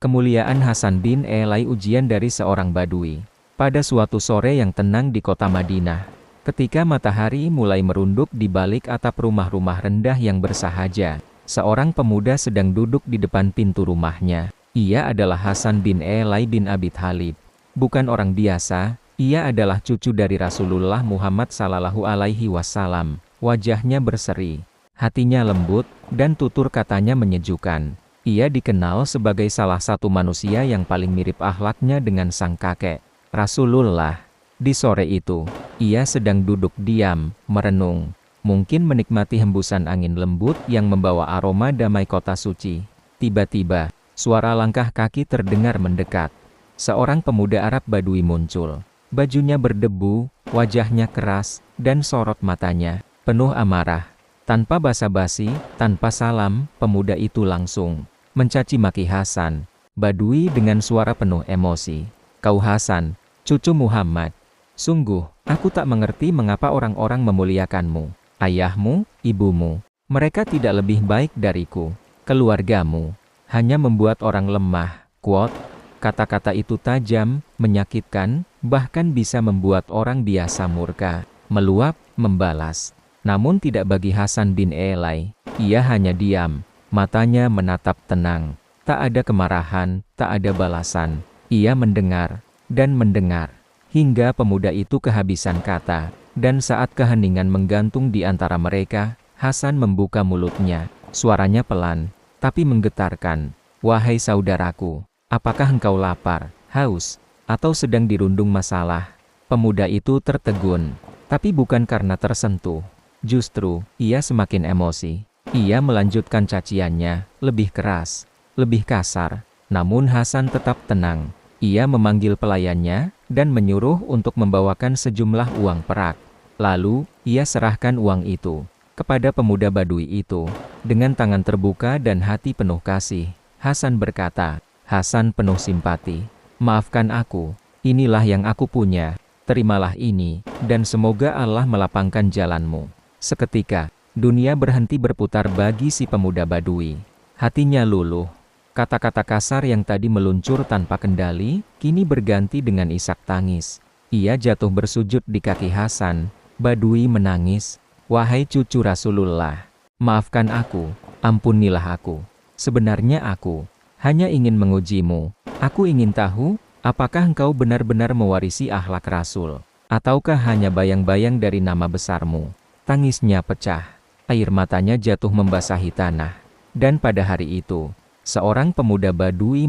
Kemuliaan Hasan bin Elai. Ujian dari seorang Badui. Pada suatu sore yang tenang di kota Madinah, ketika matahari mulai merunduk di balik atap rumah-rumah rendah yang bersahaja, seorang pemuda sedang duduk di depan pintu rumahnya. Ia adalah Hasan bin Elai bin Abi Thalib. Bukan orang biasa, ia adalah cucu dari Rasulullah Muhammad Sallallahu Alaihi Wasallam. Wajahnya berseri, hatinya lembut, dan tutur katanya menyejukkan. Ia dikenal sebagai salah satu manusia yang paling mirip akhlaknya dengan sang kakek, Rasulullah. Di sore itu, ia sedang duduk diam, merenung, mungkin menikmati hembusan angin lembut yang membawa aroma damai kota suci. Tiba-tiba, suara langkah kaki terdengar mendekat. Seorang pemuda Arab Badui muncul. Bajunya berdebu, wajahnya keras, dan sorot matanya penuh amarah. Tanpa basa-basi, tanpa salam, pemuda itu langsung mencaci maki Hasan. Badui dengan suara penuh emosi. "Kau Hasan, cucu Muhammad. Sungguh, aku tak mengerti mengapa orang-orang memuliakanmu. Ayahmu, ibumu, mereka tidak lebih baik dariku. Keluargamu hanya membuat orang lemah." Quote. Kata-kata itu tajam, menyakitkan, bahkan bisa membuat orang biasa murka, meluap, membalas. Namun tidak bagi Hasan bin Elai. Ia hanya diam. Matanya menatap tenang. Tak ada kemarahan, tak ada balasan. Ia mendengar, dan mendengar, hingga pemuda itu kehabisan kata. Dan saat keheningan menggantung di antara mereka, Hasan membuka mulutnya. Suaranya pelan, tapi menggetarkan. "Wahai saudaraku, apakah engkau lapar, haus, atau sedang dirundung masalah?" Pemuda itu tertegun, tapi bukan karena tersentuh. Justru, ia semakin emosi. Ia melanjutkan caciannya, lebih keras, lebih kasar. Namun Hasan tetap tenang. Ia memanggil pelayannya, dan menyuruh untuk membawakan sejumlah uang perak. Lalu, ia serahkan uang itu kepada pemuda Badui itu. Dengan tangan terbuka dan hati penuh kasih, Hasan berkata, Hasan penuh simpati, "Maafkan aku, inilah yang aku punya. Terimalah ini, dan semoga Allah melapangkan jalanmu." Seketika, dunia berhenti berputar bagi si pemuda Badui. Hatinya luluh. Kata-kata kasar yang tadi meluncur tanpa kendali, kini berganti dengan isak tangis. Ia jatuh bersujud di kaki Hasan. Badui menangis, "Wahai cucu Rasulullah, maafkan aku, ampunilah aku. Sebenarnya aku hanya ingin mengujimu. Aku ingin tahu, apakah engkau benar-benar mewarisi akhlak Rasul, ataukah hanya bayang-bayang dari nama besarmu?" Tangisnya pecah. Air matanya jatuh membasahi tanah. Dan pada hari itu, seorang pemuda Badui